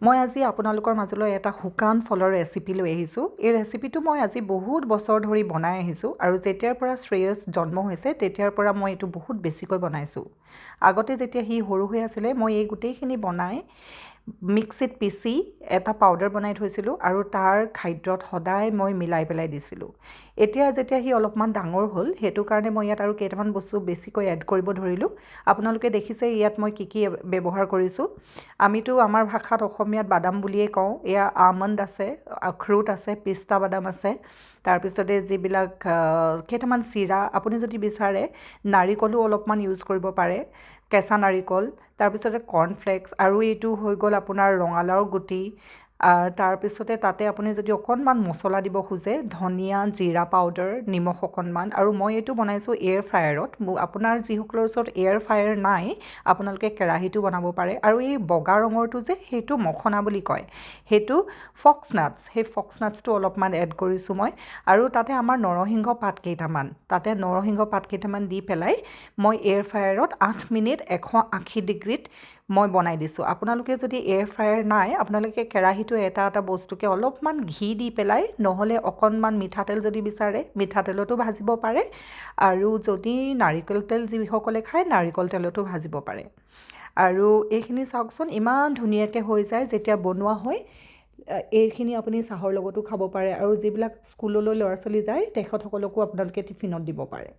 মই আজি আপোনালোকৰ মাজলৈ এটা শুকান ফলৰ ৰেচিপি লৈ আহিছোঁ। এই ৰেচিপিটো মই আজি বহুত বছৰ ধৰি বনাই আহিছোঁ আৰু যেতিয়াৰ পৰা শ্ৰেয়স জন্ম হৈছে তেতিয়াৰ পৰা মই এইটো বহুত বেছিকৈ বনাইছোঁ। আগতে যেতিয়া সি সৰু হৈ আছিলে মই এই গোটেইখিনি বনাই মিক্সিত পিচি এটা পাউডাৰ বনাই থৈছিলোঁ আৰু তাৰ খাদ্যত সদায় মই মিলাই পেলাই দিছিলোঁ। এতিয়া যেতিয়া সি অলপমান ডাঙৰ হ'ল সেইটো কাৰণে মই ইয়াত আৰু কেইটামান বস্তু বেছিকৈ এড কৰিব ধৰিলোঁ। আপোনালোকে দেখিছে ইয়াত মই কি ব্যৱহাৰ কৰিছোঁ। আমিতো আমাৰ ভাষাত অসমীয়াত বাদাম বুলিয়েই কওঁ। এয়া আমণ্ড আছে, আখৰোট আছে, পিস্তা বাদাম আছে, তাৰপিছতে যিবিলাক কেইটামান চিৰা, আপুনি যদি বিচাৰে নাৰিকলো অলপমান ইউজ কৰিব পাৰে, কেঁচা নাৰিকল, তাৰপিছতে কৰ্ণফ্লেক্স, আৰু এইটো হৈ গ'ল আপোনাৰ ৰঙালাওৰ গুটি। তাৰপিছতে তাতে আপুনি যদি অকণমান মছলা দিব খোজে, ধনিয়া, জিৰা পাউডাৰ, নিমখ অকণমান, আৰু মই এইটো বনাইছোঁ এয়াৰ ফ্ৰায়াৰত। আপোনাৰ যিসকলৰ ওচৰত এয়াৰ ফ্ৰায়াৰ নাই আপোনালোকে কেৰাহীটো বনাব পাৰে। আৰু এই বগা ৰঙৰটো যে সেইটো মখনা বুলি কয়, সেইটো ফক্স নাটছ, সেই ফক্স নাটছটো অলপমান এড কৰিছোঁ মই। আৰু তাতে আমাৰ নৰসিংহ পাত কেইটামান দি পেলাই মই এয়াৰ ফ্ৰায়াৰত 8 মিনিট 180 ডিগ্ৰীত মই বনাই দিছোঁ। আপোনালোকে যদি এয়াৰ ফ্ৰায়াৰ নাই আপোনালোকে কেৰাহীটো এটা বস্তুকে অলপমান ঘি দি পেলাই, নহ'লে অকণমান মিঠাতেল যদি বিচাৰে মিঠাতেলতো ভাজিব পাৰে, আৰু যদি নাৰিকল তেল যিসকলে খায় নাৰিকল তেলতো ভাজিব পাৰে। আৰু এইখিনি চাওকচোন ইমান ধুনীয়াকৈ হৈ যায় যেতিয়া বনোৱা হয়। এইখিনি আপুনি চাহৰ লগতো খাব পাৰে, আৰু যিবিলাক স্কুললৈ ল'ৰা ছোৱালী যায় তেখেতসকলকো আপোনালোকে টিফিনত দিব পাৰে।